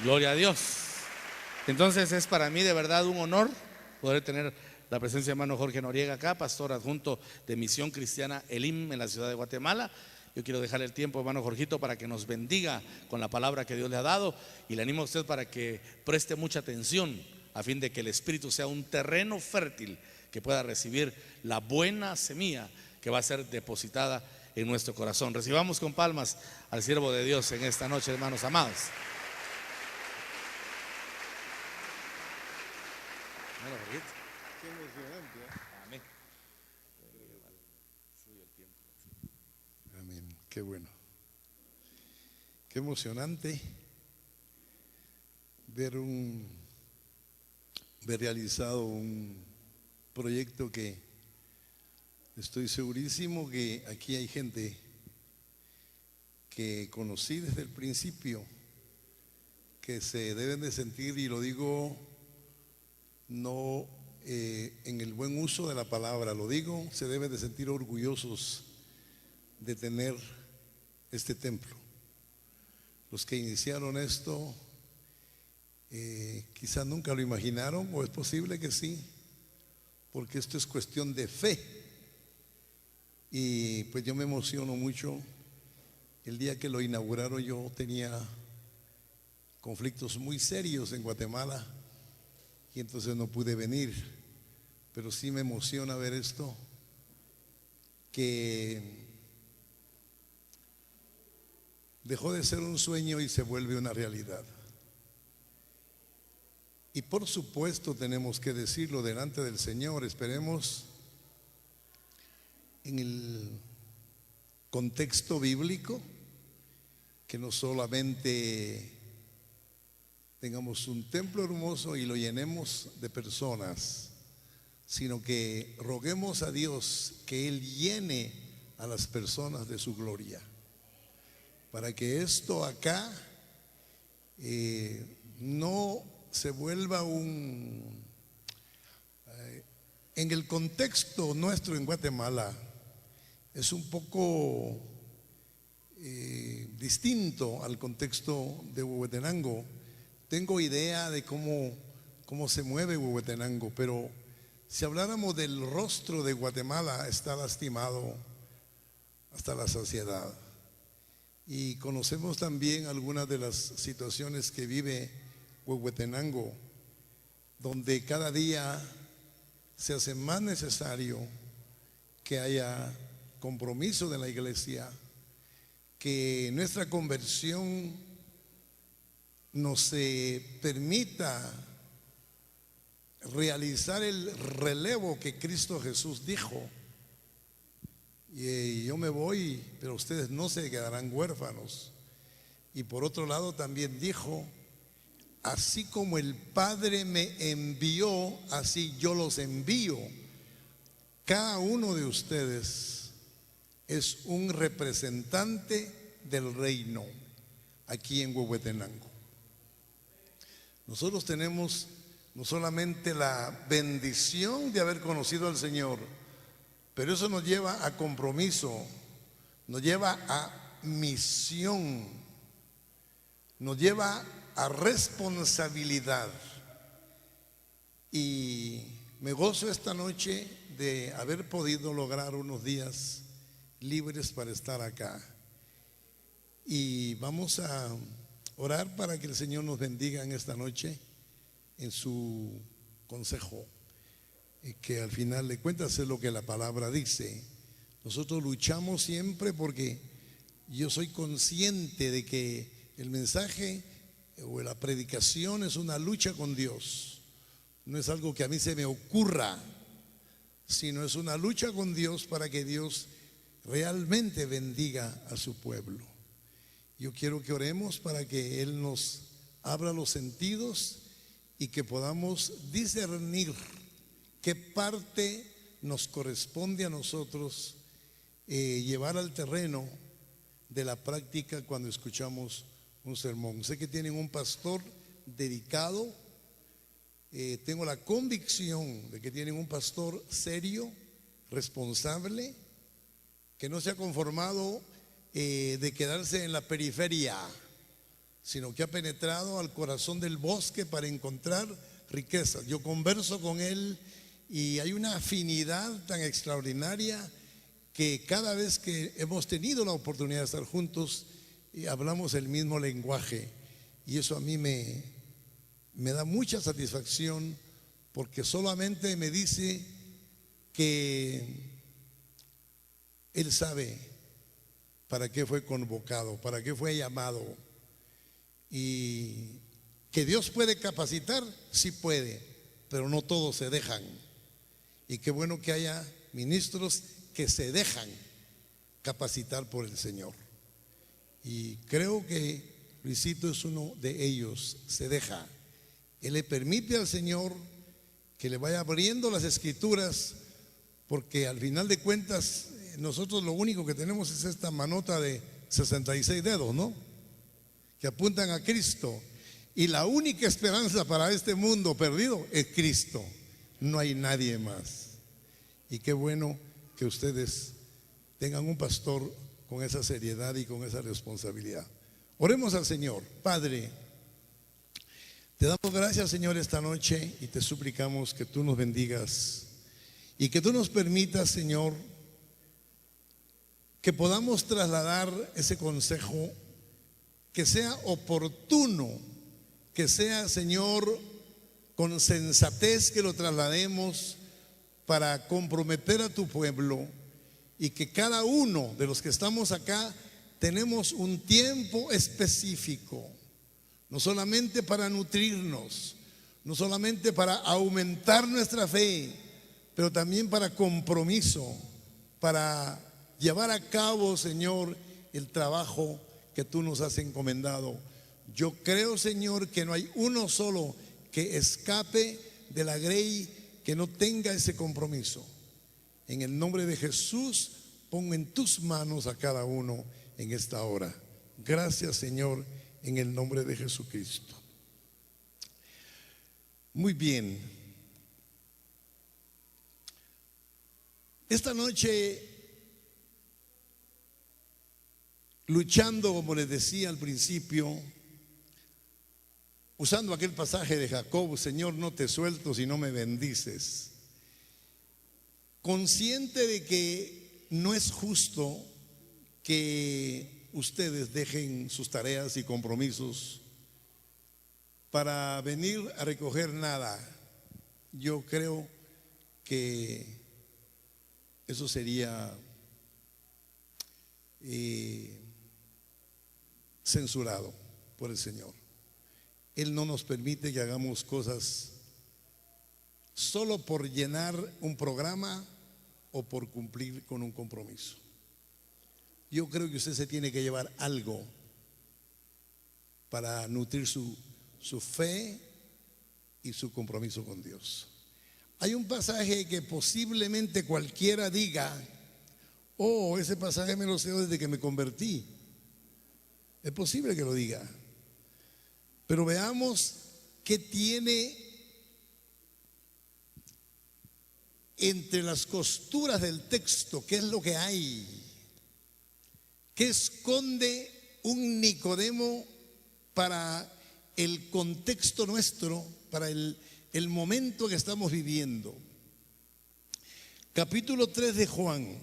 Gloria a Dios. Entonces es para mí de verdad un honor poder tener la presencia de hermano Jorge Noriega acá, pastor adjunto de Misión Cristiana Elim en la ciudad de Guatemala. Yo quiero dejar el tiempo, hermano Jorgito, para que nos bendiga con la palabra que Dios le ha dado, y le animo a usted para que preste mucha atención a fin de que el Espíritu sea un terreno fértil que pueda recibir la buena semilla que va a ser depositada en nuestro corazón. Recibamos con palmas al siervo de Dios en esta noche, hermanos amados. Qué emocionante, ¿eh? Amén. Amén, qué bueno. Qué emocionante ver realizado un proyecto que estoy segurísimo que aquí hay gente que conocí desde el principio, que se deben de sentir, y lo digo no en el buen uso de la palabra, lo digo, se deben de sentir orgullosos de tener este templo. Los que iniciaron esto quizás nunca lo imaginaron, o es posible que sí, porque esto es cuestión de fe. Y pues yo me emociono mucho. El día que lo inauguraron yo tenía conflictos muy serios en Guatemala y entonces no pude venir, pero sí me emociona ver esto, que dejó de ser un sueño y se vuelve una realidad. Y por supuesto tenemos que decirlo delante del Señor. Esperemos en el contexto bíblico que no solamente tengamos un templo hermoso y lo llenemos de personas, sino que roguemos a Dios que Él llene a las personas de su gloria, para que esto acá no se vuelva en el contexto nuestro en Guatemala es un poco distinto al contexto de Huehuetenango. Tengo idea de cómo se mueve Huehuetenango, pero si habláramos del rostro de Guatemala, está lastimado hasta la saciedad. Y conocemos también algunas de las situaciones que vive Huehuetenango, donde cada día se hace más necesario que haya compromiso de la iglesia, que nuestra conversión nos permita realizar el relevo que Cristo Jesús dijo. Y yo me voy, pero ustedes no se quedarán huérfanos. Y por otro lado también dijo: así como el Padre me envió, así yo los envío. Cada uno de ustedes es un representante del reino aquí en Huehuetenango. Nosotros tenemos no solamente la bendición de haber conocido al Señor, pero eso nos lleva a compromiso, nos lleva a misión, nos lleva a responsabilidad. Y me gozo esta noche de haber podido lograr unos días libres para estar acá. Y vamos a orar para que el Señor nos bendiga en esta noche en su consejo, que al final de cuentas es lo que la palabra dice. Nosotros luchamos siempre porque yo soy consciente de que el mensaje o la predicación es una lucha con Dios. No es algo que a mí se me ocurra, sino es una lucha con Dios para que Dios realmente bendiga a su pueblo. Yo quiero que oremos para que Él nos abra los sentidos y que podamos discernir qué parte nos corresponde a nosotros llevar al terreno de la práctica cuando escuchamos un sermón. Sé que tienen un pastor dedicado, tengo la convicción de que tienen un pastor serio, responsable, que no se ha conformado de quedarse en la periferia, sino que ha penetrado al corazón del bosque para encontrar riquezas. Yo converso con él y hay una afinidad tan extraordinaria que cada vez que hemos tenido la oportunidad de estar juntos, hablamos el mismo lenguaje, y eso a mí me da mucha satisfacción, porque solamente me dice que él sabe para qué fue convocado, para qué fue llamado, y que Dios puede capacitar, sí puede, pero no todos se dejan. Y qué bueno que haya ministros que se dejan capacitar por el Señor. Y creo que Luisito es uno de ellos, se deja. Él le permite al Señor que le vaya abriendo las escrituras, porque al final de cuentas nosotros lo único que tenemos es esta manota de 66 dedos, ¿no? Que apuntan a Cristo. Y la única esperanza para este mundo perdido es Cristo. No hay nadie más. Y qué bueno que ustedes tengan un pastor con esa seriedad y con esa responsabilidad. Oremos al Señor. Padre, te damos gracias, Señor, esta noche, y te suplicamos que tú nos bendigas y que tú nos permitas, Señor, que podamos trasladar ese consejo, que sea oportuno, que sea, Señor, con sensatez, que lo traslademos para comprometer a tu pueblo, y que cada uno de los que estamos acá tenemos un tiempo específico, no solamente para nutrirnos, no solamente para aumentar nuestra fe, pero también para compromiso, para llevar a cabo, Señor, el trabajo que tú nos has encomendado. Yo creo, Señor, que no hay uno solo que escape de la grey que no tenga ese compromiso. En el nombre de Jesús, pongo en tus manos a cada uno en esta hora. Gracias, Señor, en el nombre de Jesucristo. Muy bien. Esta noche, luchando, como les decía al principio, usando aquel pasaje de Jacob: Señor, no te suelto si no me bendices. Consciente de que no es justo que ustedes dejen sus tareas y compromisos para venir a recoger nada. Yo creo que eso sería censurado por el Señor. Él no nos permite que hagamos cosas solo por llenar un programa o por cumplir con un compromiso. Yo creo que usted se tiene que llevar algo para nutrir su fe y su compromiso con Dios. Hay un pasaje que posiblemente cualquiera diga: oh, ese pasaje me lo sé desde que me convertí. Es posible que lo diga. Pero veamos qué tiene entre las costuras del texto, qué es lo que hay, qué esconde un Nicodemo para el contexto nuestro, para el momento que estamos viviendo. Capítulo 3 de Juan.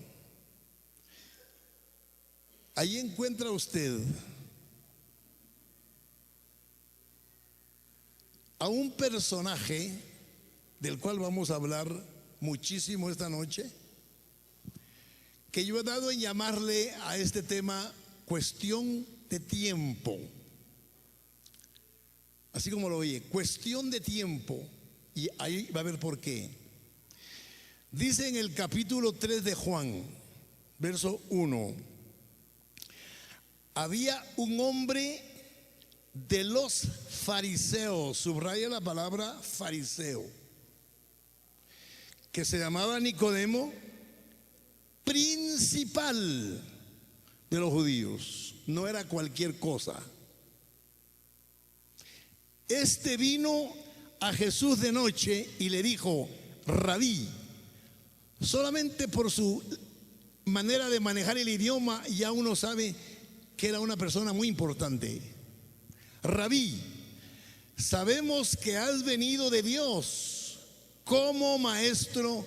Ahí encuentra usted a un personaje del cual vamos a hablar muchísimo esta noche, que yo he dado en llamarle a este tema cuestión de tiempo. Así como lo oye, cuestión de tiempo. Y ahí va a ver por qué. Dice en el capítulo 3 de Juan, verso 1: había un hombre de los fariseos, subraya la palabra fariseo, que se llamaba Nicodemo, principal de los judíos. No era cualquier cosa. Este vino a Jesús de noche y le dijo: Rabí. Solamente por su manera de manejar el idioma ya uno sabe que era una persona muy importante. Rabí, sabemos que has venido de Dios como maestro,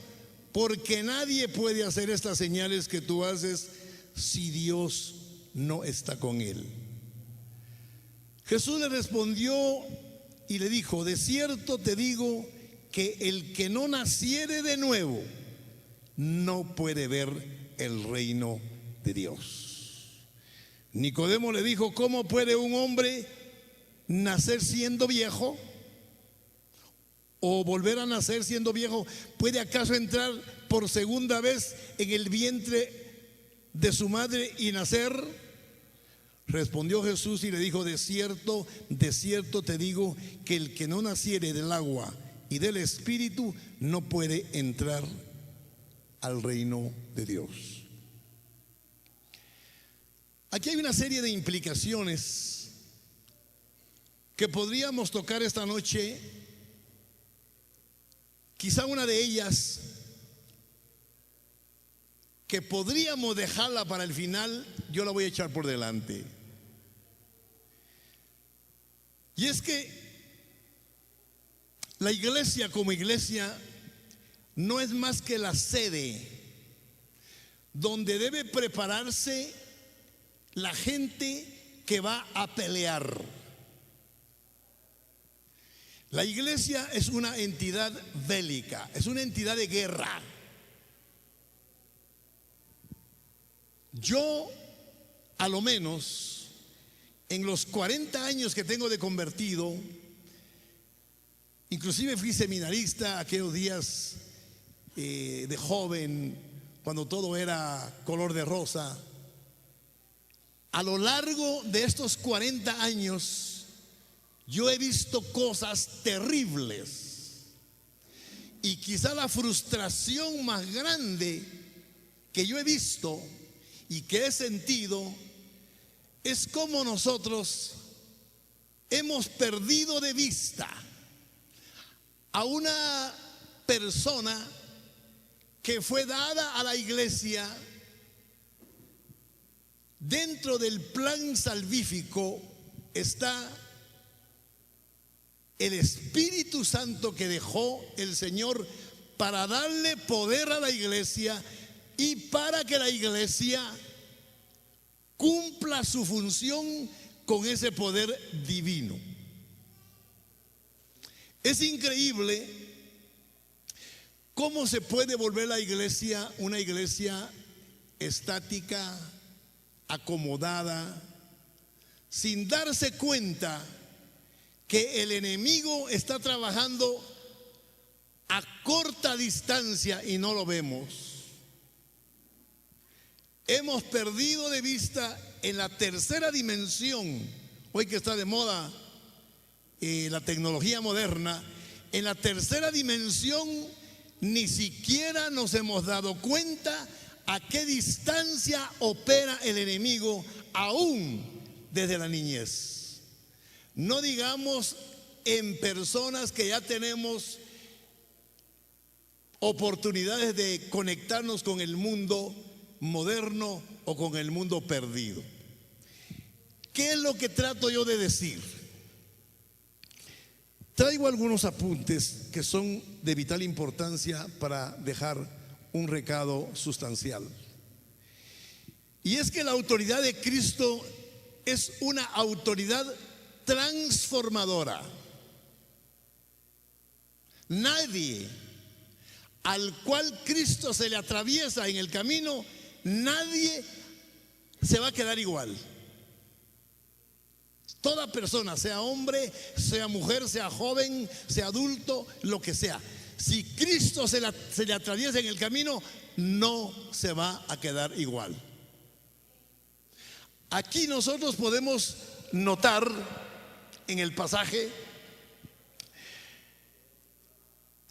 porque nadie puede hacer estas señales que tú haces si Dios no está con él. Jesús le respondió y le dijo: de cierto te digo que el que no naciere de nuevo no puede ver el reino de Dios. Nicodemo le dijo: ¿cómo puede un hombre nacer siendo viejo? ¿O volver a nacer siendo viejo? ¿Puede acaso entrar por segunda vez en el vientre de su madre y nacer? Respondió Jesús y le dijo: de cierto te digo que el que no naciere del agua y del Espíritu no puede entrar al reino de Dios. Aquí hay una serie de implicaciones que podríamos tocar esta noche. Quizá una de ellas, que podríamos dejarla para el final, yo la voy a echar por delante. Y es que la iglesia como iglesia no es más que la sede donde debe prepararse la gente que va a pelear. La iglesia es una entidad bélica, es una entidad de guerra. Yo, a lo menos, en los 40 años que tengo de convertido, inclusive fui seminarista aquellos días de joven, cuando todo era color de rosa. A lo largo de estos 40 años, yo he visto cosas terribles. Y quizá la frustración más grande que yo he visto y que he sentido es cómo nosotros hemos perdido de vista a una persona que fue dada a la iglesia dentro del plan salvífico. Está el Espíritu Santo que dejó el Señor para darle poder a la iglesia y para que la iglesia cumpla su función con ese poder divino. Es increíble cómo se puede volver la iglesia una iglesia estática, acomodada, sin darse cuenta que el enemigo está trabajando a corta distancia y no lo vemos. Hemos perdido de vista en la tercera dimensión, hoy que está de moda la tecnología moderna. En la tercera dimensión ni siquiera nos hemos dado cuenta a qué distancia opera el enemigo, aún desde la niñez. No digamos en personas que ya tenemos oportunidades de conectarnos con el mundo moderno o con el mundo perdido. ¿Qué es lo que trato yo de decir? Traigo algunos apuntes que son de vital importancia para dejar un recado sustancial. Y es que la autoridad de Cristo es una autoridad transformadora. Nadie al cual Cristo se le atraviesa en el camino, nadie se va a quedar igual. Toda persona, sea hombre, sea mujer, sea joven, sea adulto, lo que sea, si Cristo se le atraviesa en el camino, no se va a quedar igual. Aquí nosotros podemos notar en el pasaje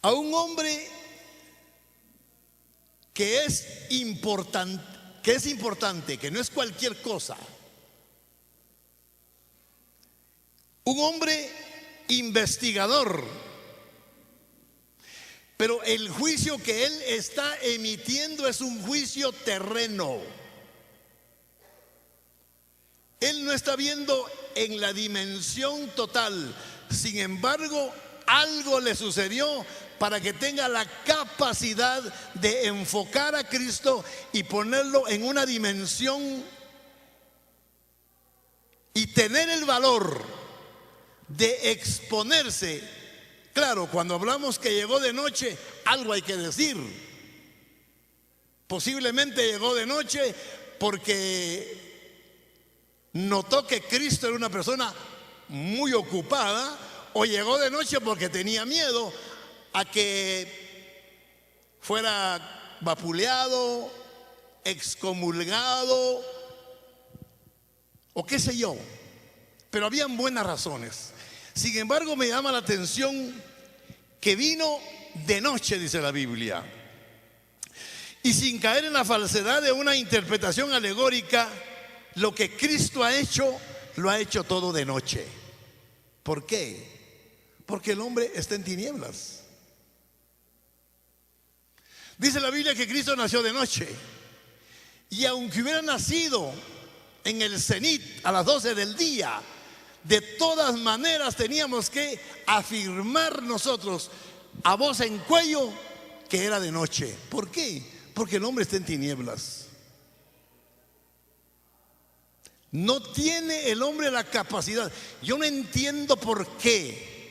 a un hombre que es importante, que no es cualquier cosa. Un hombre investigador, pero el juicio que él está emitiendo es un juicio terreno. Él no está viendo en la dimensión total. Sin embargo, algo le sucedió para que tenga la capacidad de enfocar a Cristo y ponerlo en una dimensión y tener el valor de exponerse. Claro, cuando hablamos que llegó de noche, algo hay que decir. Posiblemente llegó de noche porque notó que Cristo era una persona muy ocupada, o llegó de noche porque tenía miedo a que fuera vapuleado, excomulgado o qué sé yo. Pero habían buenas razones. Sin embargo, me llama la atención que vino de noche, dice la Biblia, y sin caer en la falsedad de una interpretación alegórica. Lo que Cristo ha hecho, lo ha hecho todo de noche. ¿Por qué? Porque el hombre está en tinieblas. Dice la Biblia que Cristo nació de noche, y aunque hubiera nacido en el cenit a las 12 del día, de todas maneras teníamos que afirmar nosotros a voz en cuello que era de noche. ¿Por qué? Porque el hombre está en tinieblas. No tiene el hombre la capacidad. Yo no entiendo por qué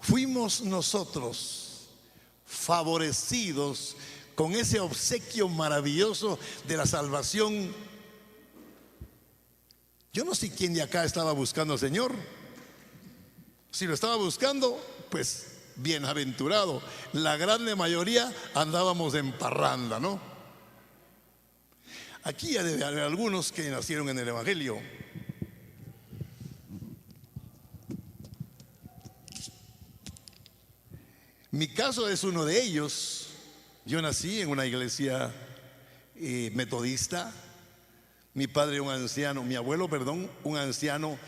fuimos nosotros favorecidos con ese obsequio maravilloso de la salvación. Yo no sé quién de acá estaba buscando al Señor. Si lo estaba buscando, pues bienaventurado. La grande mayoría andábamos en parranda, ¿no? Aquí ya debe haber algunos que nacieron en el Evangelio. Mi caso es uno de ellos. Yo nací en una iglesia metodista. Mi padre un anciano, mi abuelo, perdón, un anciano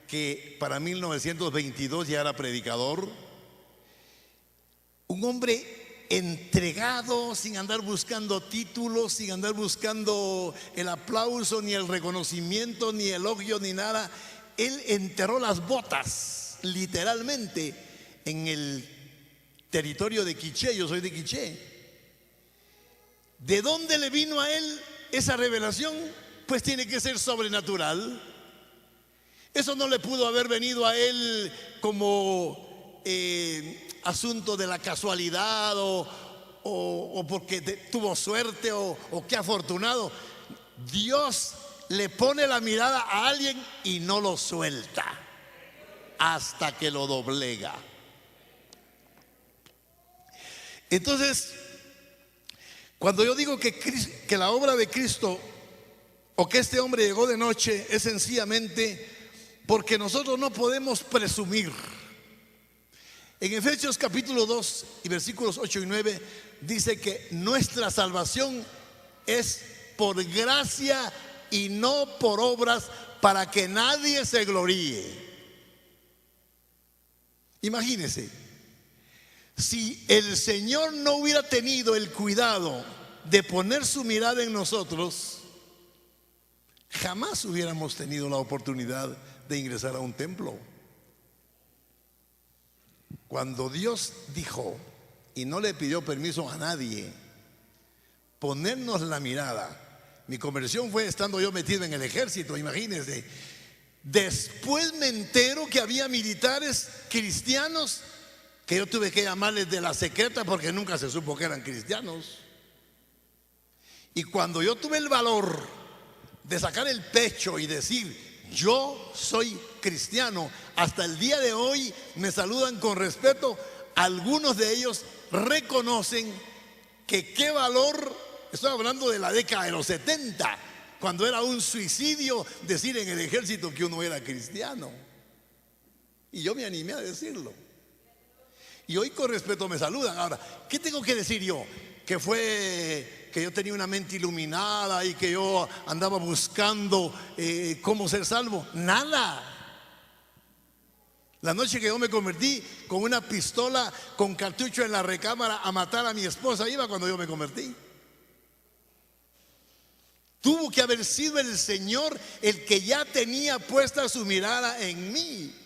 que para 1922 ya era predicador. Un hombre entregado, sin andar buscando títulos, sin andar buscando el aplauso, ni el reconocimiento, ni elogio, ni nada. Él enterró las botas, literalmente, en el territorio de Quiché. Yo soy de Quiché. ¿De dónde le vino a él esa revelación? Pues tiene que ser sobrenatural. Eso no le pudo haber venido a él como asunto de la casualidad o porque tuvo suerte o qué afortunado. Dios le pone la mirada a alguien y no lo suelta hasta que lo doblega. Entonces, cuando yo digo que la obra de Cristo o que este hombre llegó de noche, es sencillamente porque nosotros no podemos presumir. En Efesios capítulo 2 y versículos 8 y 9 dice que nuestra salvación es por gracia y no por obras, para que nadie se gloríe. Imagínense, si el Señor no hubiera tenido el cuidado de poner su mirada en nosotros, jamás hubiéramos tenido la oportunidad de ingresar a un templo. Cuando Dios dijo, y no le pidió permiso a nadie, ponernos la mirada. Mi conversión fue estando yo metido en el ejército, imagínense. Después me entero que había militares cristianos que yo tuve que llamarles de la secreta porque nunca se supo que eran cristianos. Y cuando yo tuve el valor de sacar el pecho y decir, yo soy cristiano, hasta el día de hoy me saludan con respeto. Algunos de ellos reconocen que qué valor. Estoy hablando de la década de los 70, cuando era un suicidio decir en el ejército que uno era cristiano. Y yo me animé a decirlo. Y hoy con respeto me saludan. Ahora, ¿qué tengo que decir yo? Que yo tenía una mente iluminada y que yo andaba buscando cómo ser salvo. Nada. La noche que yo me convertí, con una pistola con cartucho en la recámara a matar a mi esposa iba cuando yo me convertí. Tuvo que haber sido el Señor el que ya tenía puesta su mirada en mí.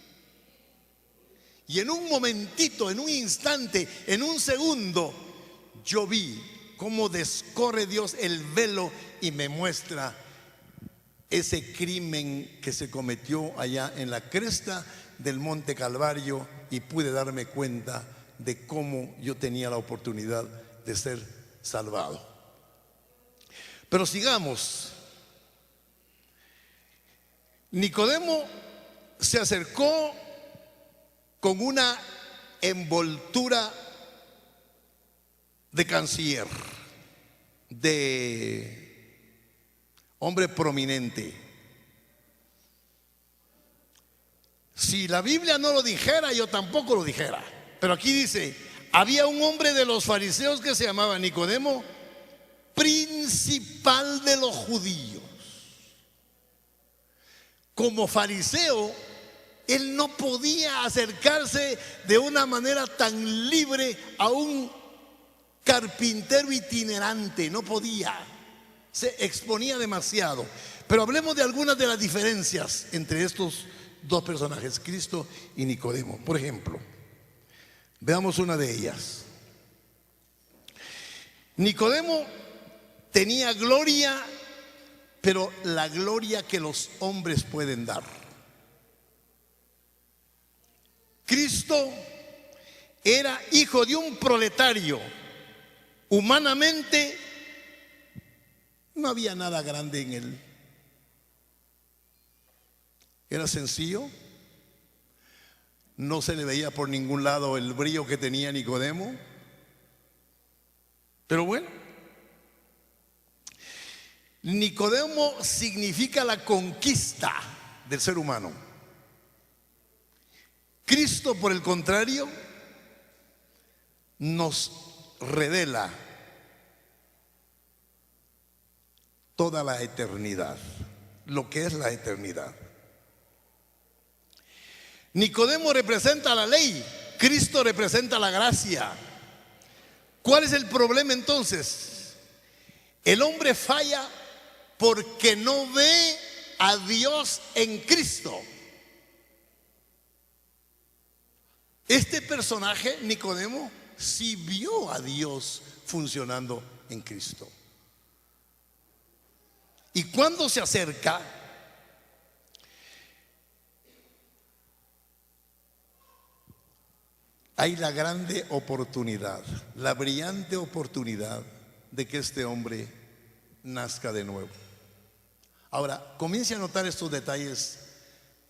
Y en un momentito, en un instante, en un segundo, yo vi cómo descorre Dios el velo y me muestra ese crimen que se cometió allá en la cresta del Monte Calvario, y pude darme cuenta de cómo yo tenía la oportunidad de ser salvado. Pero sigamos. Nicodemo se acercó con una envoltura de canciller, de hombre prominente. Si la Biblia no lo dijera, yo tampoco lo dijera. Pero aquí dice: había un hombre de los fariseos que se llamaba Nicodemo, principal de los judíos. Como fariseo, él no podía acercarse de una manera tan libre a un carpintero itinerante. No podía, se exponía demasiado. Pero hablemos de algunas de las diferencias entre estos dos personajes, Cristo y Nicodemo. Por ejemplo, veamos una de ellas. Nicodemo tenía gloria, pero la gloria que los hombres pueden dar. Cristo era hijo de un proletario. Humanamente no había nada grande en él. Era sencillo. No se le veía por ningún lado el brillo que tenía Nicodemo. Pero bueno, Nicodemo significa la conquista del ser humano. Cristo, por el contrario, nos revela toda la eternidad, lo que es la eternidad. Nicodemo representa la ley, Cristo representa la gracia. ¿Cuál es el problema entonces? El hombre falla porque no ve a Dios en Cristo. Este personaje, Nicodemo, sí vio a Dios funcionando en Cristo. Y cuando se acerca, hay la grande oportunidad, la brillante oportunidad de que este hombre nazca de nuevo. Ahora, comience a notar estos detalles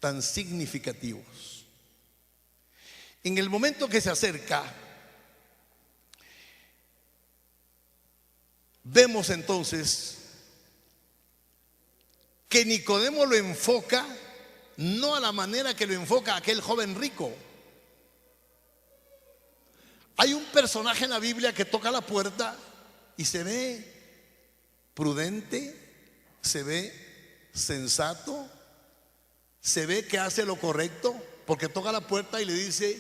tan significativos. En el momento que se acerca, vemos entonces que Nicodemo lo enfoca no a la manera que lo enfoca aquel joven rico. Hay un personaje en la Biblia que toca la puerta y se ve prudente, se ve sensato, se ve que hace lo correcto, porque toca la puerta y le dice: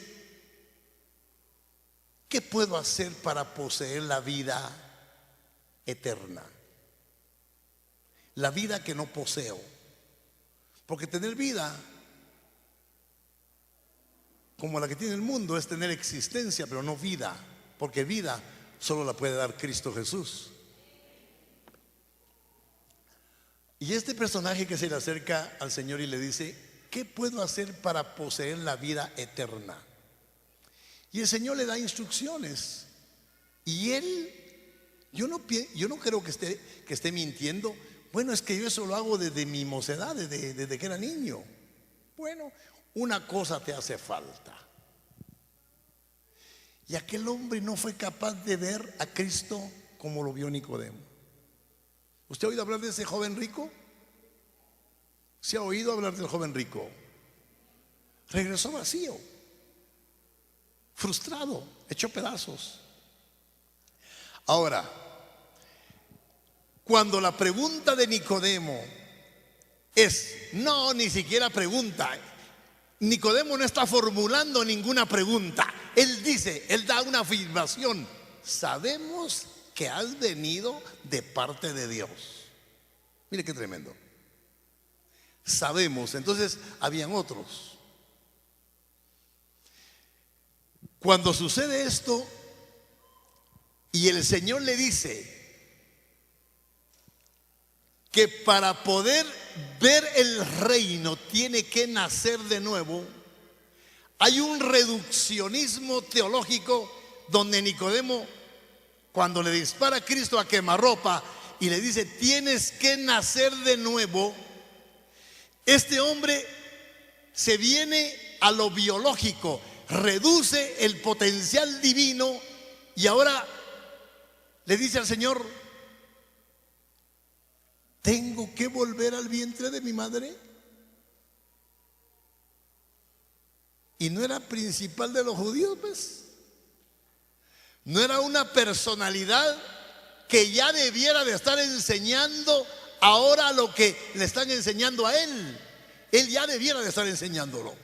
¿qué puedo hacer para poseer la vida eterna? La vida que no poseo. Porque tener vida como la que tiene el mundo es tener existencia, pero no vida, porque vida solo la puede dar Cristo Jesús. Y este personaje que se le acerca al Señor y le dice: ¿qué puedo hacer para poseer la vida eterna? Y el Señor le da instrucciones. Y él, yo no creo que esté mintiendo. Bueno, es que yo eso lo hago desde mi mocedad, desde que era niño. Bueno, una cosa te hace falta. Y aquel hombre no fue capaz de ver a Cristo como lo vio Nicodemo. ¿Usted ha oído hablar de ese joven rico? ¿Se ha oído hablar del joven rico? Regresó vacío, frustrado, hecho pedazos. Ahora, cuando la pregunta de Nicodemo ni siquiera pregunta. Nicodemo no está formulando ninguna pregunta. Él da una afirmación: sabemos que has venido de parte de Dios. Mire qué tremendo. Sabemos, entonces habían otros. Cuando sucede esto y el Señor le dice que para poder ver el reino tiene que nacer de nuevo, hay un reduccionismo teológico donde Nicodemo, cuando le dispara a Cristo a quemarropa y le dice tienes que nacer de nuevo, este hombre se viene a lo biológico, reduce el potencial divino y ahora le dice al Señor, ¿tengo que volver al vientre de mi madre? Y no era principal de los judíos, pues. No era una personalidad que ya debiera de estar enseñando ahora lo que le están enseñando a él. Él ya debiera de estar enseñándolo.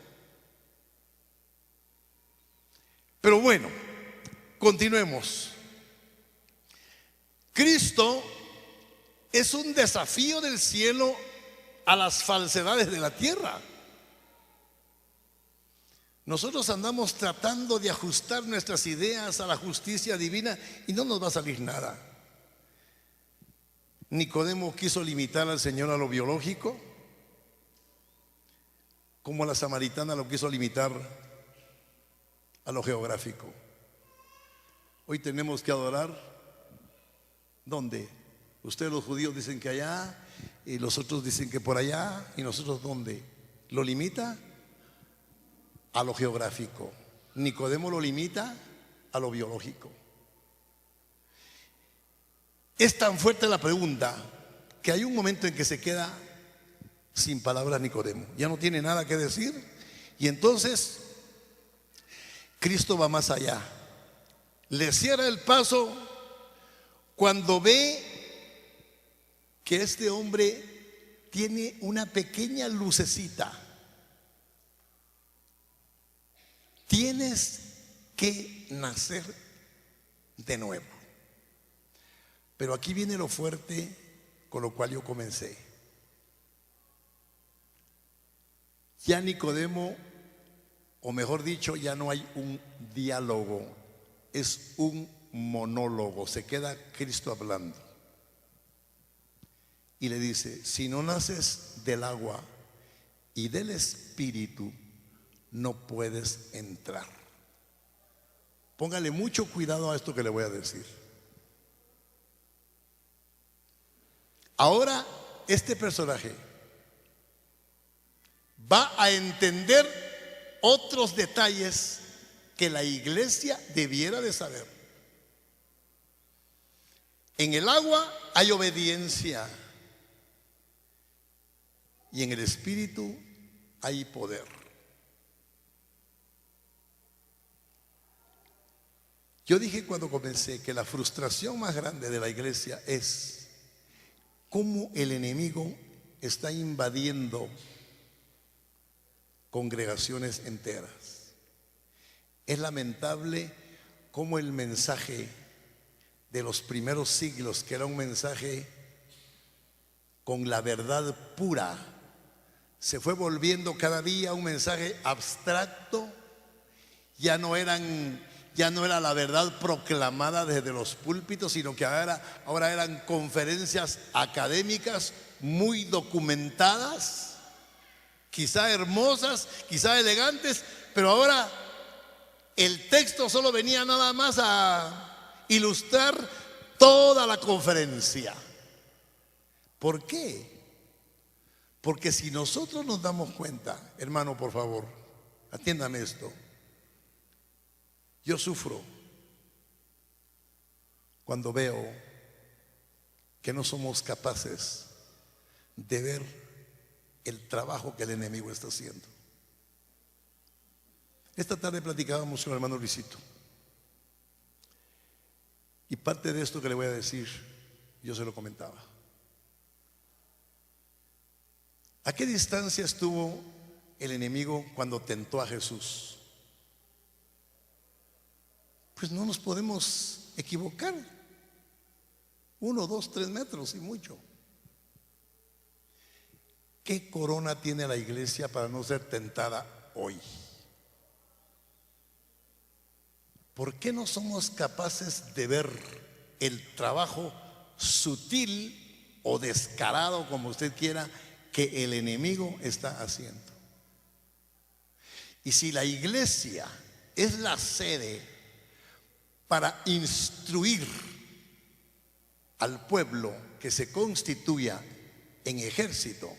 Pero bueno, continuemos. Cristo es un desafío del cielo a las falsedades de la tierra. Nosotros andamos tratando de ajustar nuestras ideas a la justicia divina y no nos va a salir nada. Nicodemo quiso limitar al Señor a lo biológico, como la samaritana lo quiso limitar a lo geográfico. Hoy tenemos que adorar, ¿dónde? Ustedes los judíos dicen que allá y los otros dicen que por allá, y nosotros ¿dónde? ¿Lo limita? A lo geográfico. Nicodemo lo limita a lo biológico. Es tan fuerte la pregunta que hay un momento en que se queda sin palabras Nicodemo. Ya no tiene nada que decir. Y entonces Cristo va más allá. Le cierra el paso cuando ve que este hombre tiene una pequeña lucecita. Tienes que nacer de nuevo. Pero aquí viene lo fuerte con lo cual yo comencé. Ya Nicodemo, o mejor dicho, ya no hay un diálogo, es un monólogo. Se queda Cristo hablando y le dice: si no naces del agua y del Espíritu, no puedes entrar. Póngale mucho cuidado a esto que le voy a decir. Ahora este personaje va a entender otros detalles que la iglesia debiera de saber. En el agua hay obediencia y en el Espíritu hay poder. Yo dije cuando comencé que la frustración más grande de la iglesia es cómo el enemigo está invadiendo congregaciones enteras. Es lamentable cómo el mensaje de los primeros siglos, que era un mensaje con la verdad pura, se fue volviendo cada día un mensaje abstracto. Ya no era la verdad proclamada desde los púlpitos, sino que ahora eran conferencias académicas muy documentadas, quizá hermosas, quizá elegantes, pero ahora el texto solo venía nada más a ilustrar toda la conferencia. ¿Por qué? Porque si nosotros nos damos cuenta, hermano, por favor, atiéndame esto. Yo sufro cuando veo que no somos capaces de ver el trabajo que el enemigo está haciendo. Esta tarde platicábamos con el hermano Luisito y parte de esto que le voy a decir yo se lo comentaba. ¿A qué distancia estuvo el enemigo cuando tentó a Jesús? Pues no nos podemos equivocar. 1, 2, 3 metros y mucho. ¿Qué corona tiene la iglesia para no ser tentada hoy? ¿Por qué no somos capaces de ver el trabajo sutil o descarado, como usted quiera, que el enemigo está haciendo? Y si la iglesia es la sede para instruir al pueblo que se constituya en ejército,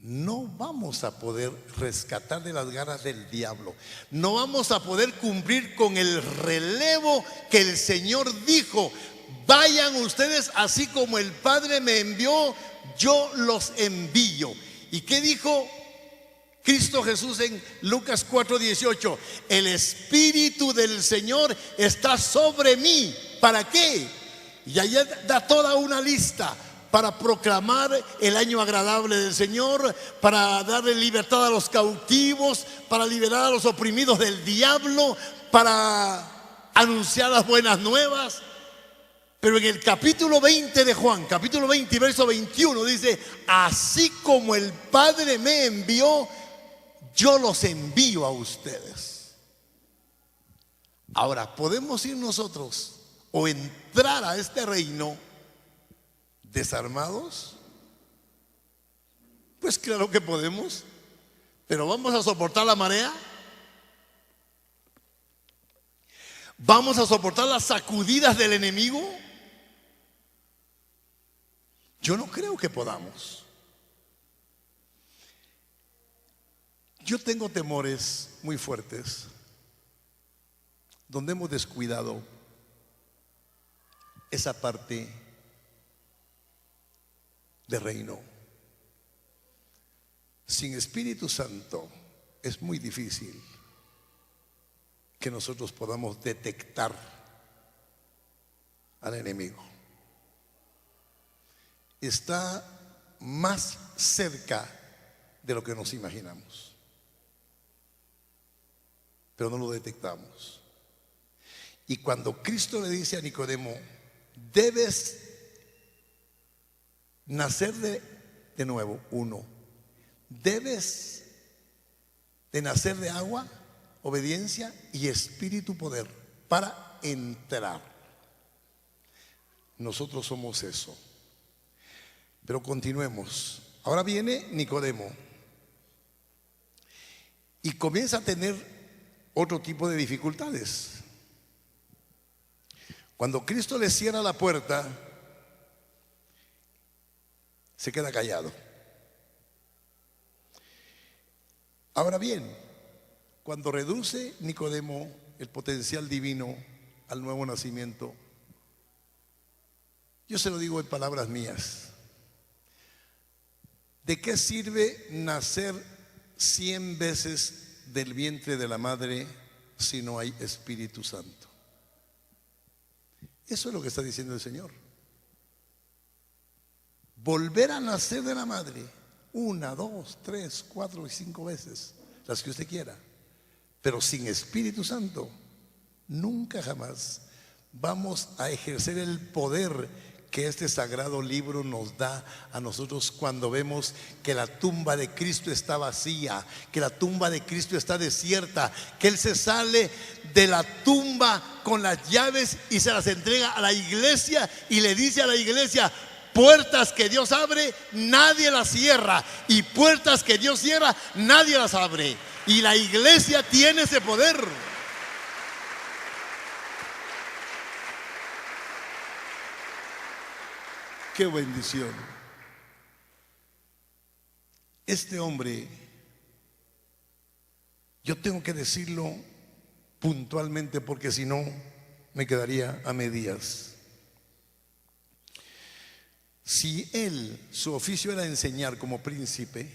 no vamos a poder rescatar de las garras del diablo. No vamos a poder cumplir con el relevo que el Señor dijo: vayan ustedes así como el Padre me envió, yo los envío. ¿Y qué dijo Cristo Jesús en Lucas 4:18? El Espíritu del Señor está sobre mí. ¿Para qué? Y ahí da toda una lista: para proclamar el año agradable del Señor, para darle libertad a los cautivos, para liberar a los oprimidos del diablo, para anunciar las buenas nuevas. Pero en el capítulo 20 de Juan, capítulo 20 y verso 21 dice: así como el Padre me envió, yo los envío a ustedes. Ahora, ¿podemos ir nosotros o entrar a este reino desarmados? Pues claro que podemos, pero ¿vamos a soportar la marea? ¿Vamos a soportar las sacudidas del enemigo? Yo no creo que podamos. Yo tengo temores muy fuertes donde hemos descuidado esa parte de reino. Sin Espíritu Santo es muy difícil que nosotros podamos detectar al enemigo. Está más cerca de lo que nos imaginamos, pero no lo detectamos. Y cuando Cristo le dice a Nicodemo: debes nacer de nuevo, debes de nacer de agua, obediencia y espíritu, poder, para entrar. Nosotros somos eso. Pero continuemos. Ahora viene Nicodemo y comienza a tener otro tipo de dificultades. Cuando Cristo le cierra la puerta, se queda callado. Ahora bien, cuando reduce Nicodemo el potencial divino al nuevo nacimiento, yo se lo digo en palabras mías: ¿de qué sirve nacer 100 veces del vientre de la madre si no hay Espíritu Santo? Eso es lo que está diciendo el Señor. Volver a nacer de la madre 1, 2, 3, 4 y 5 veces, las que usted quiera, pero sin Espíritu Santo nunca jamás vamos a ejercer el poder que este sagrado libro nos da a nosotros cuando vemos que la tumba de Cristo está vacía, que la tumba de Cristo está desierta, que Él se sale de la tumba con las llaves y se las entrega a la iglesia y le dice a la iglesia: puertas que Dios abre, nadie las cierra, y puertas que Dios cierra, nadie las abre. Y la iglesia tiene ese poder. ¡Qué bendición! Este hombre, yo tengo que decirlo puntualmente porque si no me quedaría a medias. Si él, su oficio era enseñar como príncipe,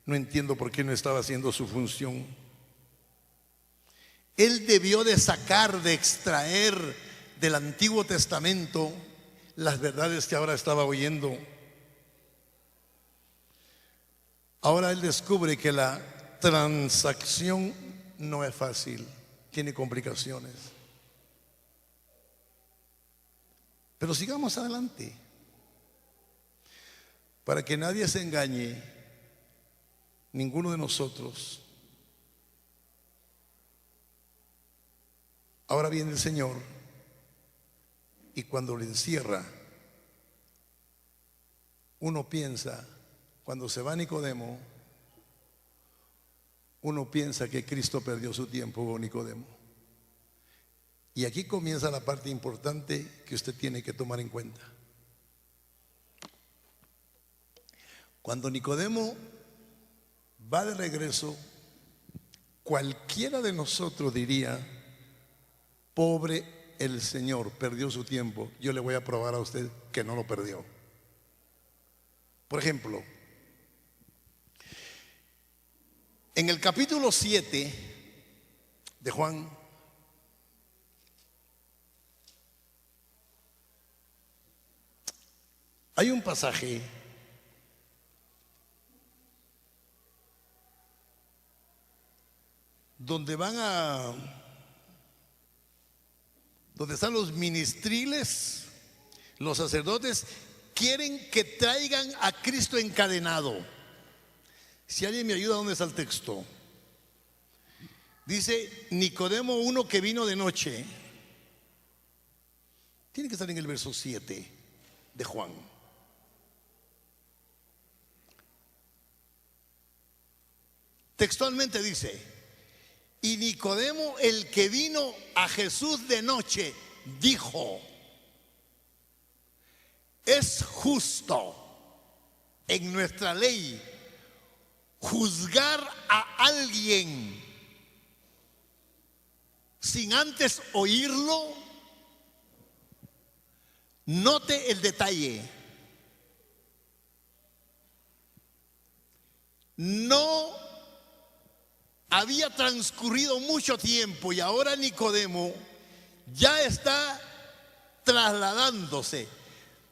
no entiendo por qué no estaba haciendo su función. Él debió de sacar, de extraer del Antiguo Testamento las verdades que ahora estaba oyendo. Ahora él descubre que la transacción no es fácil, tiene complicaciones. Pero sigamos adelante. para que nadie se engañe, ninguno de nosotros. Ahora viene el Señor y cuando lo encierra, uno piensa, cuando se va Nicodemo, uno piensa que Cristo perdió su tiempo con Nicodemo. Y aquí comienza la parte importante que usted tiene que tomar en cuenta. Cuando Nicodemo va de regreso, cualquiera de nosotros diría: pobre el Señor, perdió su tiempo. Yo le voy a probar a usted que no lo perdió. Por ejemplo, en el capítulo 7 de Juan, hay un pasaje donde donde están los ministriles, los sacerdotes quieren que traigan a Cristo encadenado. Si alguien me ayuda, ¿dónde está el texto? Dice Nicodemo, uno que vino de noche. Tiene que estar en el verso 7 de Juan. Textualmente dice: y Nicodemo, el que vino a Jesús de noche, dijo: es justo en nuestra ley juzgar a alguien sin antes oírlo. Note el detalle. No había transcurrido mucho tiempo y ahora Nicodemo ya está trasladándose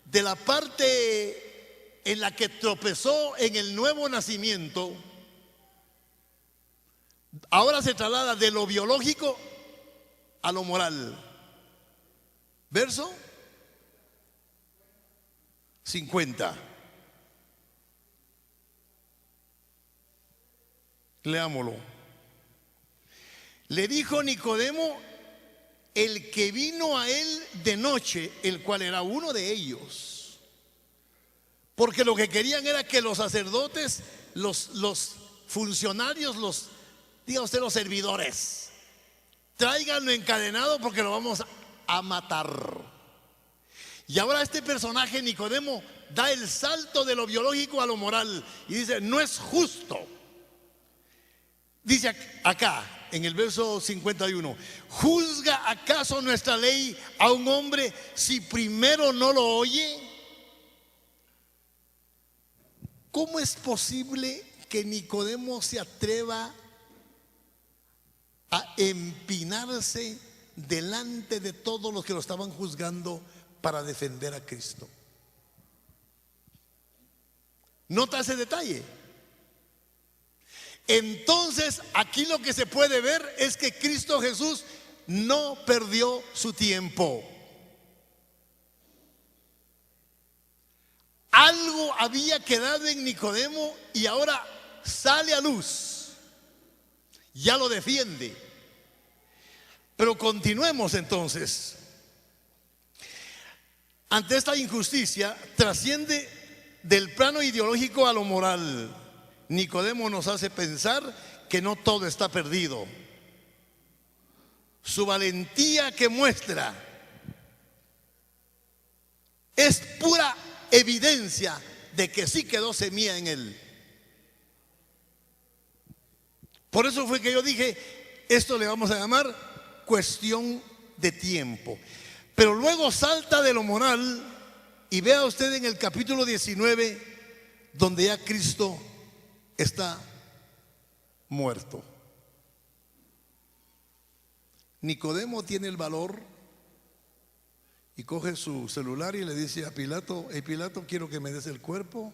de la parte en la que tropezó en el nuevo nacimiento. Ahora se traslada de lo biológico a lo moral. Verso 50. Leámoslo. Le dijo Nicodemo, el que vino a él de noche, el cual era uno de ellos. Porque lo que querían era que los sacerdotes, los funcionarios, diga usted, los servidores, tráiganlo encadenado porque lo vamos a matar. Y ahora este personaje, Nicodemo, da el salto de lo biológico a lo moral y dice: no es justo. Dice acá en el verso 51: ¿juzga acaso nuestra ley a un hombre si primero no lo oye? ¿Cómo es posible que Nicodemo se atreva a empinarse delante de todos los que lo estaban juzgando para defender a Cristo? Nota ese detalle. Entonces, aquí lo que se puede ver es que Cristo Jesús no perdió su tiempo. Algo había quedado en Nicodemo y ahora sale a luz. Ya lo defiende. Pero continuemos entonces. Ante esta injusticia, trasciende del plano ideológico a lo moral. Nicodemo nos hace pensar que no todo está perdido. Su valentía que muestra es pura evidencia de que sí quedó semilla en él. Por eso fue que yo dije, esto le vamos a llamar cuestión de tiempo. Pero luego salta de lo moral y vea usted en el capítulo 19 donde ya Cristo está muerto. Nicodemo tiene el valor y coge su celular y le dice a Pilato: hey Pilato, quiero que me des el cuerpo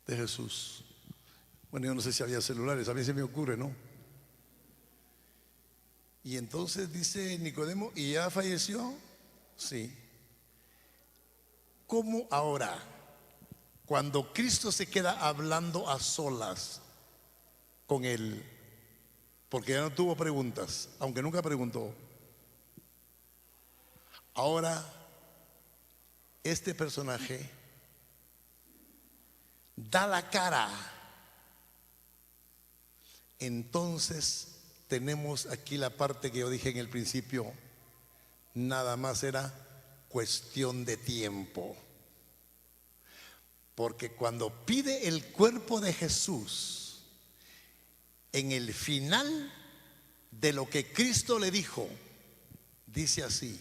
de Jesús. Bueno, yo no sé si había celulares, a mí se me ocurre, ¿no? Y entonces dice Nicodemo: ¿y ya falleció? Sí. ¿Cómo ahora? cuando Cristo se queda hablando a solas con él, porque ya no tuvo preguntas, aunque nunca preguntó. Ahora, este personaje da la cara. Entonces tenemos aquí la parte que yo dije en el principio, nada más era cuestión de tiempo. Porque cuando pide el cuerpo de Jesús, en el final de lo que Cristo le dijo, dice así: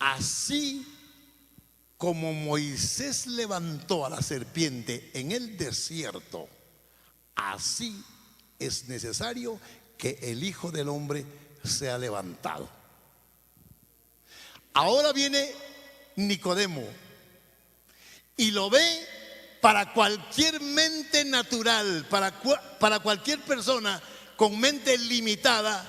así como Moisés levantó a la serpiente en el desierto, así es necesario que el Hijo del Hombre sea levantado. Ahora viene Nicodemo y lo ve. Para cualquier mente natural, para cualquier persona con mente limitada,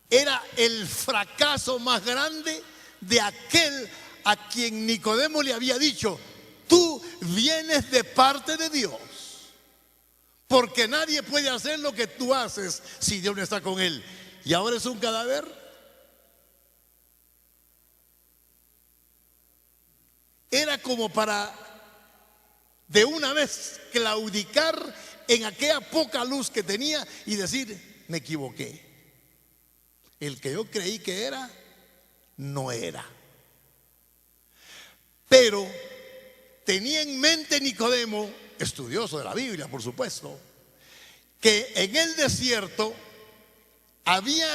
era el fracaso más grande de aquel a quien Nicodemo le había dicho: tú vienes de parte de Dios, porque nadie puede hacer lo que tú haces si Dios no está con él. Y ahora es un cadáver. Era como para de una vez claudicar en aquella poca luz que tenía y decir: me equivoqué, el que yo creí que era, no era. Pero tenía en mente Nicodemo, estudioso de la Biblia por supuesto, que en el desierto había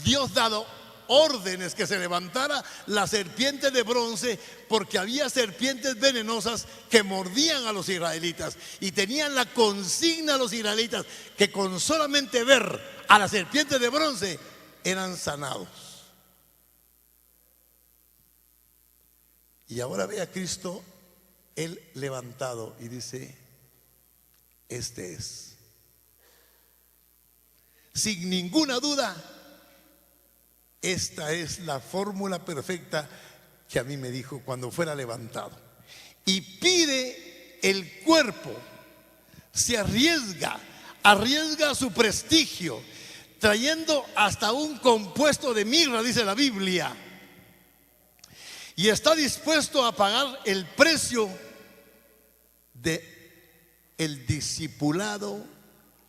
Dios dado órdenes que se levantara la serpiente de bronce, porque había serpientes venenosas que mordían a los israelitas, y tenían la consigna a los israelitas que con solamente ver a la serpiente de bronce eran sanados. Y ahora ve a Cristo, él levantado, y dice: este es. Sin ninguna duda, esta es la fórmula perfecta que a mí me dijo cuando fuera levantado. Y pide el cuerpo, se arriesga su prestigio, trayendo hasta un compuesto de mirra, dice la Biblia, y está dispuesto a pagar el precio de el discipulado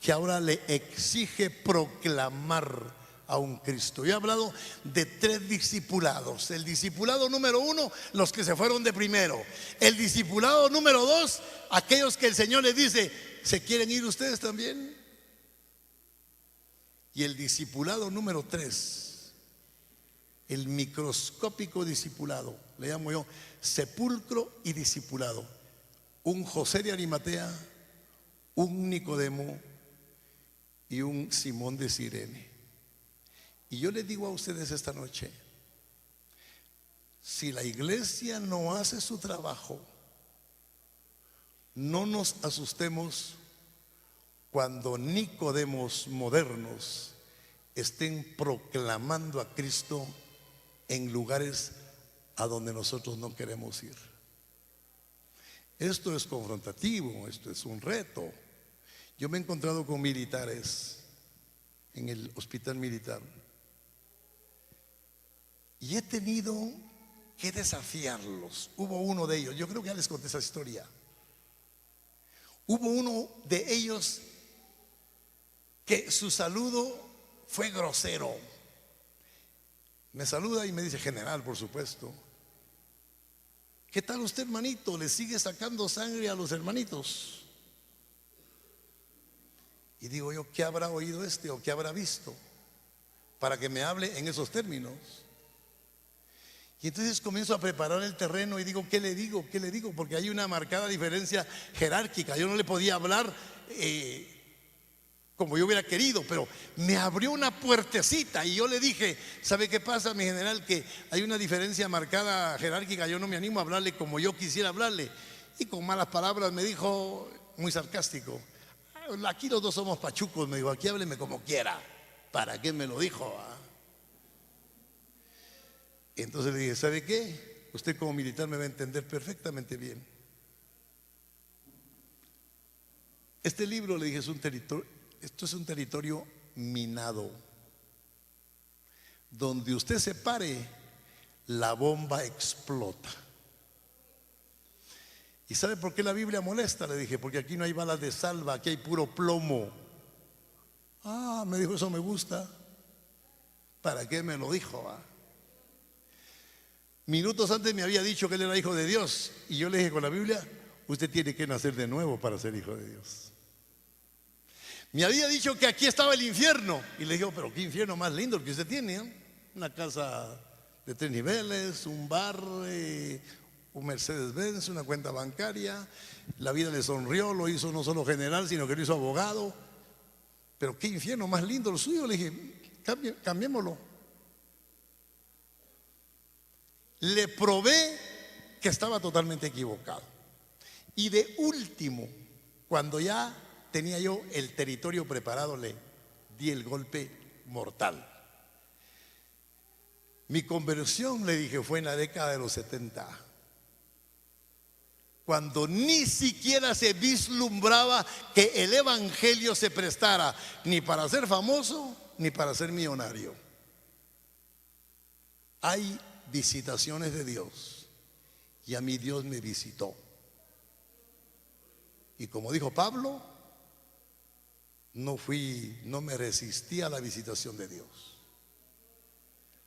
que ahora le exige proclamar a un Cristo. Yo he hablado de 3 discipulados. El discipulado número 1, los que se fueron de primero. El discipulado número 2, aquellos que el Señor les dice: ¿se quieren ir ustedes también? Y el discipulado número 3, el microscópico discipulado, le llamo yo sepulcro y discipulado. Un José de Arimatea, un Nicodemo y un Simón de Cirene. Y yo les digo a ustedes esta noche: si la iglesia no hace su trabajo, no nos asustemos cuando Nicodemos modernos estén proclamando a Cristo en lugares a donde nosotros no queremos ir. Esto es confrontativo, esto es un reto. Yo me he encontrado con militares en el hospital militar y he tenido que desafiarlos. Hubo uno de ellos, yo creo que ya les conté esa historia. Hubo uno de ellos que su saludo fue grosero. Me saluda y me dice: general, por supuesto. ¿Qué tal usted, hermanito? ¿Le sigue sacando sangre a los hermanitos? Y digo yo: ¿qué habrá oído este o qué habrá visto para que me hable en esos términos? Y entonces comienzo a preparar el terreno y digo: ¿qué le digo? ¿Qué le digo? Porque hay una marcada diferencia jerárquica. Yo no le podía hablar como yo hubiera querido, pero me abrió una puertecita y yo le dije: ¿sabe qué pasa, mi general? Que hay una diferencia marcada jerárquica. Yo no me animo a hablarle como yo quisiera hablarle. Y con malas palabras me dijo, muy sarcástico: aquí los dos somos pachucos. Me dijo: aquí hábleme como quiera. ¿Para qué me lo dijo? Entonces le dije: ¿sabe qué? Usted como militar me va a entender perfectamente bien. Este libro, le dije, es un territorio, esto es un territorio minado. Donde usted se pare, la bomba explota. ¿Y sabe por qué la Biblia molesta? Le dije, porque aquí no hay balas de salva, aquí hay puro plomo. Ah, me dijo, eso me gusta. ¿Para qué me lo dijo? Minutos antes me había dicho que él era hijo de Dios. Y yo le dije con la Biblia, usted tiene que nacer de nuevo para ser hijo de Dios. Me había dicho que aquí estaba el infierno. Y le digo, pero qué infierno más lindo el que usted tiene, ¿eh? Una casa de 3 niveles, un bar, un Mercedes-Benz, una cuenta bancaria. La vida le sonrió, lo hizo no solo general, sino que lo hizo abogado. Pero qué infierno más lindo el suyo. Le dije, cambiémoslo. Le probé que estaba totalmente equivocado. Y de último, cuando ya tenía yo el territorio preparado, le di el golpe mortal. Mi conversión, le dije, fue en la década de los 70, cuando ni siquiera se vislumbraba que el evangelio se prestara ni para ser famoso ni para ser millonario. Hay visitaciones de Dios y a mí Dios me visitó. Y como dijo Pablo, no me resistí a la visitación de Dios.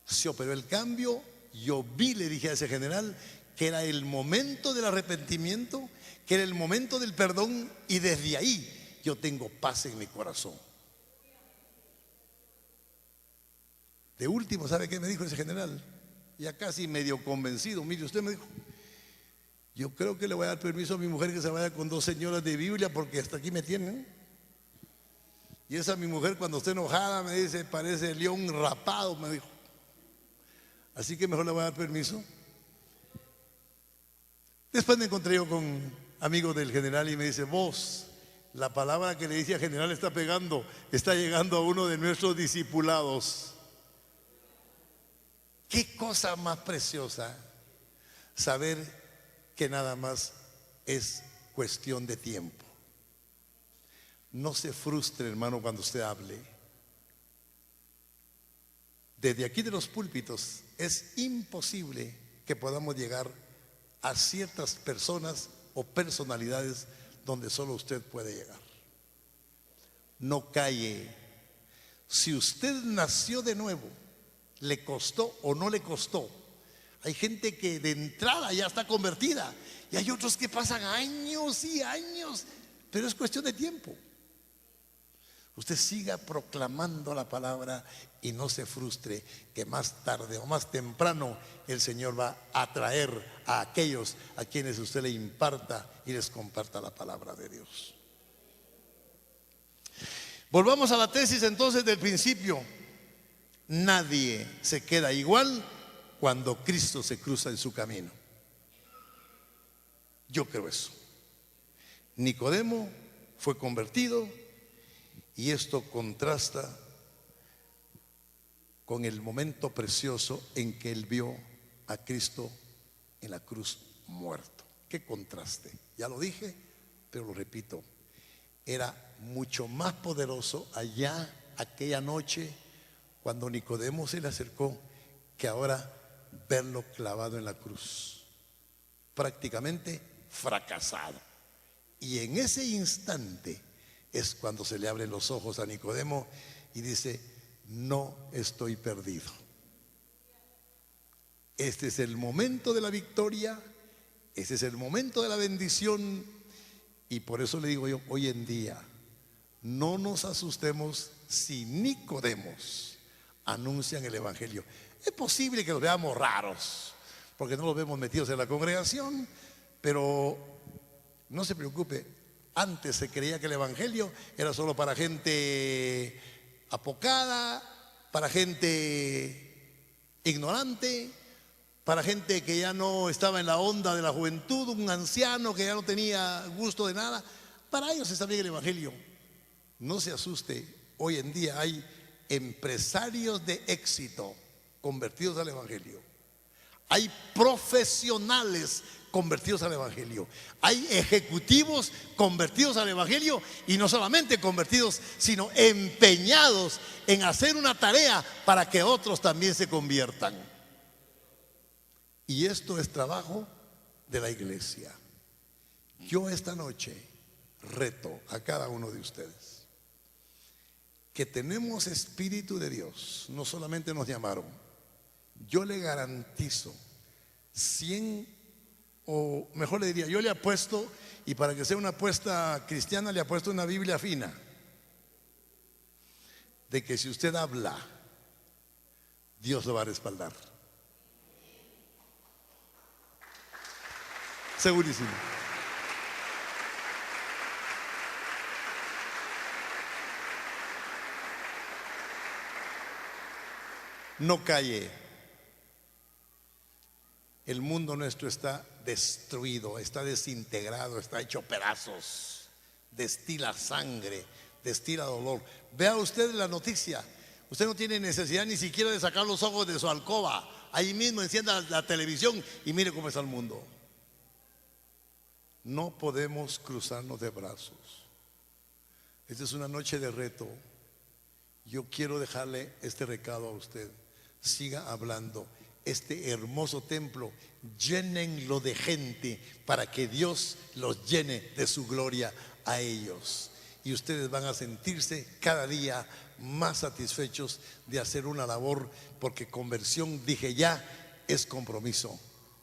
Se operó el cambio. Yo le dije a ese general que era el momento del arrepentimiento, que era el momento del perdón, y desde ahí yo tengo paz en mi corazón. De último, ¿sabe qué me dijo ese general? Ya casi medio convencido. Mire, usted me dijo, yo creo que le voy a dar permiso a mi mujer que se vaya con 2 señoras de Biblia, porque hasta aquí me tienen. Y esa mi mujer, cuando esté enojada, me dice, parece león rapado, me dijo. Así que mejor le voy a dar permiso. Después me encontré yo con amigos del general y me dice, vos, la palabra que le dice al general está pegando, está llegando a uno de nuestros discipulados. Qué cosa más preciosa saber que nada más es cuestión de tiempo. No se frustre, hermano, cuando usted hable. Desde aquí de los púlpitos es imposible que podamos llegar a ciertas personas o personalidades donde solo usted puede llegar. No calle. Si usted nació de nuevo, le costó o no le costó. Hay gente que de entrada ya está convertida y hay otros que pasan años y años, pero es cuestión de tiempo. Usted siga proclamando la palabra y no se frustre, que más tarde o más temprano el Señor va a traer a aquellos a quienes usted le imparta y les comparta la palabra de Dios. Volvamos a la tesis entonces del principio. Nadie se queda igual cuando Cristo se cruza en su camino. Yo creo eso. Nicodemo fue convertido y esto contrasta con el momento precioso en que él vio a Cristo en la cruz muerto. Qué contraste. Ya lo dije, pero lo repito. Era mucho más poderoso allá aquella noche cuando Nicodemo se le acercó que ahora verlo clavado en la cruz, prácticamente fracasado. Y en ese instante es cuando se le abren los ojos a Nicodemo y dice: no estoy perdido. Este es el momento de la victoria, este es el momento de la bendición. Y por eso le digo yo, hoy en día no nos asustemos si Nicodemos anuncian el evangelio. Es posible que los veamos raros porque no los vemos metidos en la congregación, pero no se preocupe. Antes se creía que el evangelio era solo para gente apocada, para gente ignorante, para gente que ya no estaba en la onda de la juventud, un anciano que ya no tenía gusto de nada. Para ellos está bien el evangelio. No se asuste, hoy en día hay empresarios de éxito convertidos al evangelio. hay profesionales convertidos al Evangelio, hay ejecutivos convertidos al Evangelio, y no solamente convertidos, sino empeñados en hacer una tarea para que otros también se conviertan. Y esto es trabajo de la iglesia. Yo esta noche reto a cada uno de ustedes que tenemos Espíritu de Dios. No solamente nos llamaron, yo le garantizo 100, o mejor le diría, yo le apuesto, y para que sea una apuesta cristiana le apuesto una Biblia fina, de que si usted habla, Dios lo va a respaldar. Segurísimo. No calle. El mundo nuestro está destruido, está desintegrado, está hecho pedazos, destila sangre, destila dolor. Vea usted la noticia. Usted no tiene necesidad ni siquiera de sacar los ojos de su alcoba. Ahí mismo encienda la televisión y mire cómo está el mundo. No podemos cruzarnos de brazos. Esta es una noche de reto. Yo quiero dejarle este recado a usted. Siga hablando. Este hermoso templo, llénenlo de gente para que Dios los llene de su gloria a ellos. Y ustedes van a sentirse cada día más satisfechos de hacer una labor, porque conversión, dije ya, es compromiso.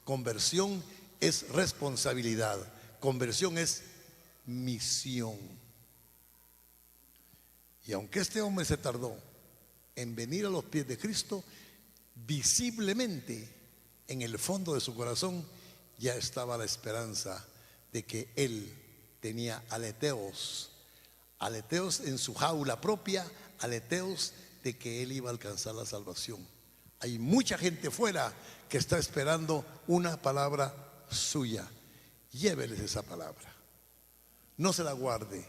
Conversión es responsabilidad. Conversión es misión. Y aunque este hombre se tardó en venir a los pies de Cristo, visiblemente en el fondo de su corazón ya estaba la esperanza de que él tenía aleteos en su jaula propia, aleteos de que él iba a alcanzar la salvación. Hay mucha gente fuera que está esperando una palabra suya. Lléveles esa palabra, no se la guarde,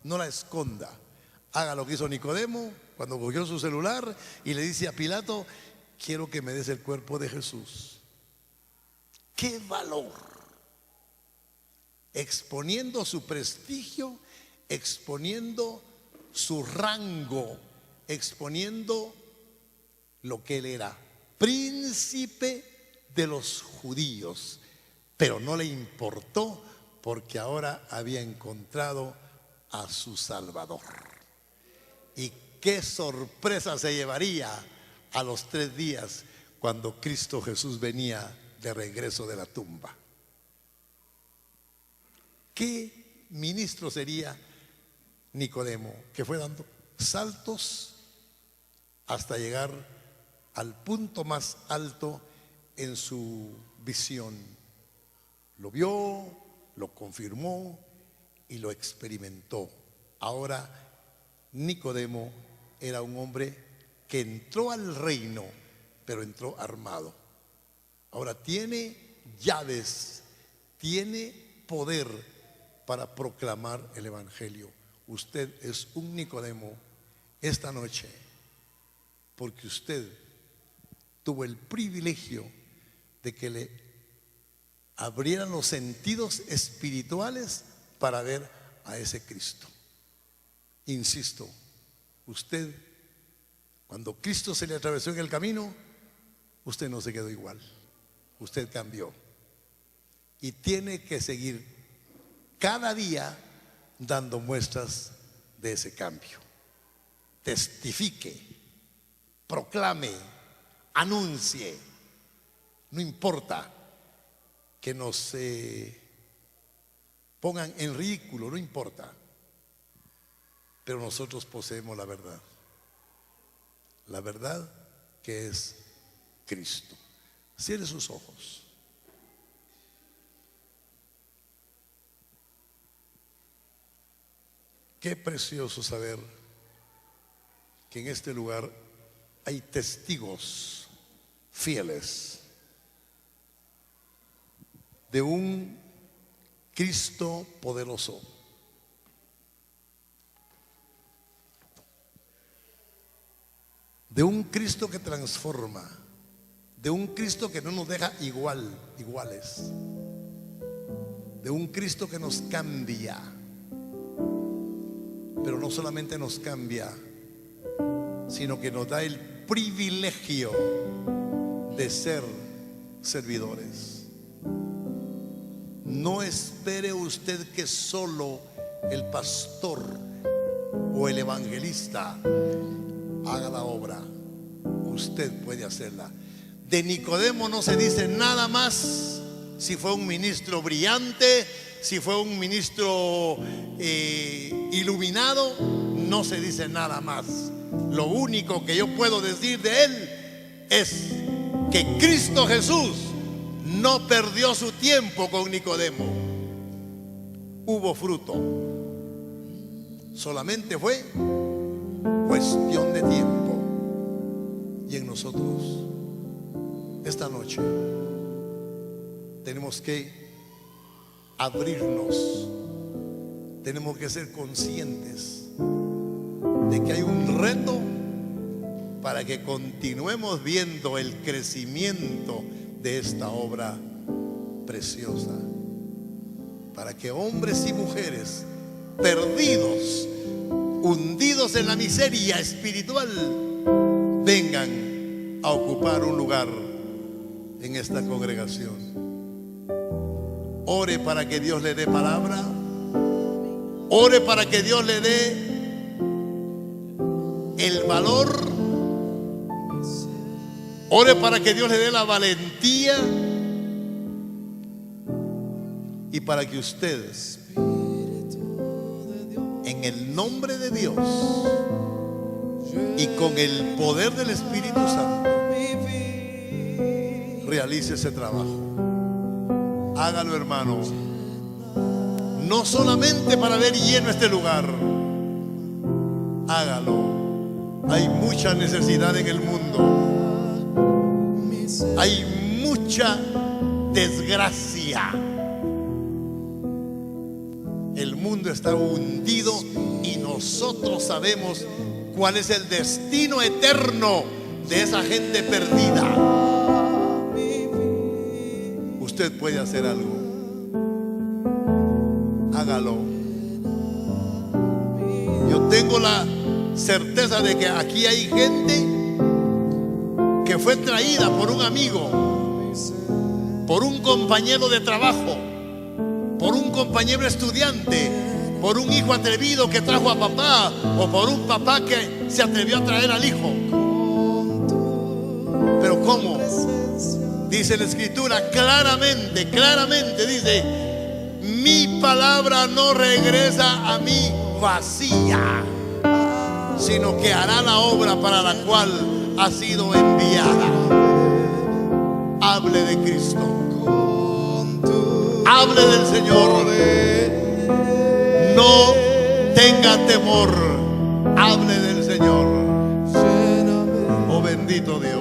no la esconda. Haga lo que hizo Nicodemo cuando cogió su celular y le dice a Pilato: quiero que me des el cuerpo de Jesús. ¡Qué valor! Exponiendo su prestigio, exponiendo su rango, exponiendo lo que él era, príncipe de los judíos. Pero no le importó, porque ahora había encontrado a su Salvador. Y qué sorpresa se llevaría a los 3 días cuando Cristo Jesús venía de regreso de la tumba. ¿Qué ministro sería Nicodemo, que fue dando saltos hasta llegar al punto más alto en su visión? Lo vio, lo confirmó y lo experimentó. Ahora Nicodemo era un hombre que entró al reino, pero entró armado. Ahora tiene llaves, tiene poder para proclamar el Evangelio. Usted es un Nicodemo esta noche, porque usted tuvo el privilegio de que le abrieran los sentidos espirituales para ver a ese Cristo. Insisto, usted, cuando Cristo se le atravesó en el camino, usted no se quedó igual, usted cambió. Y tiene que seguir cada día dando muestras de ese cambio. Testifique, proclame, anuncie. No importa que nos pongan en ridículo, no importa. Pero nosotros poseemos la verdad. La verdad que es Cristo. Cierre sus ojos. Qué precioso saber que en este lugar hay testigos fieles de un Cristo poderoso. De un Cristo que transforma, de un Cristo que no nos deja iguales, de un Cristo que nos cambia, pero no solamente nos cambia, sino que nos da el privilegio de ser servidores. No espere usted que solo el pastor o el evangelista haga la obra. Usted puede hacerla. De Nicodemo no se dice nada más si fue un ministro brillante, si fue un ministro iluminado. No se dice nada más. Lo único que yo puedo decir de él es que Cristo Jesús no perdió su tiempo con Nicodemo. Hubo fruto. Solamente fue cuestión de tiempo. Y en nosotros, esta noche, tenemos que abrirnos. Tenemos que ser conscientes de que hay un reto para que continuemos viendo el crecimiento de esta obra preciosa, para que hombres y mujeres perdidos, hundidos en la miseria espiritual, vengan a ocupar un lugar en esta congregación. Ore para que Dios le dé palabra, ore para que Dios le dé el valor, ore para que Dios le dé la valentía y para que ustedes, en el nombre de Dios y con el poder del Espíritu Santo, realice ese trabajo. Hágalo, hermano, no solamente para ver lleno este lugar, hágalo. Hay mucha necesidad en el mundo, hay mucha desgracia. El mundo está hundido y nosotros sabemos cuál es el destino eterno de esa gente perdida. Usted puede hacer algo. Hágalo. Yo tengo la certeza de que aquí hay gente que fue traída por un amigo, por un compañero de trabajo, por un compañero estudiante, por un hijo atrevido que trajo a papá, o por un papá que se atrevió a traer al hijo. Pero ¿cómo? Dice la Escritura claramente dice: mi palabra no regresa a mí vacía, sino que hará la obra para la cual ha sido enviada. Hable de Cristo, hable del Señor, no tenga temor, hable del Señor. Oh bendito Dios.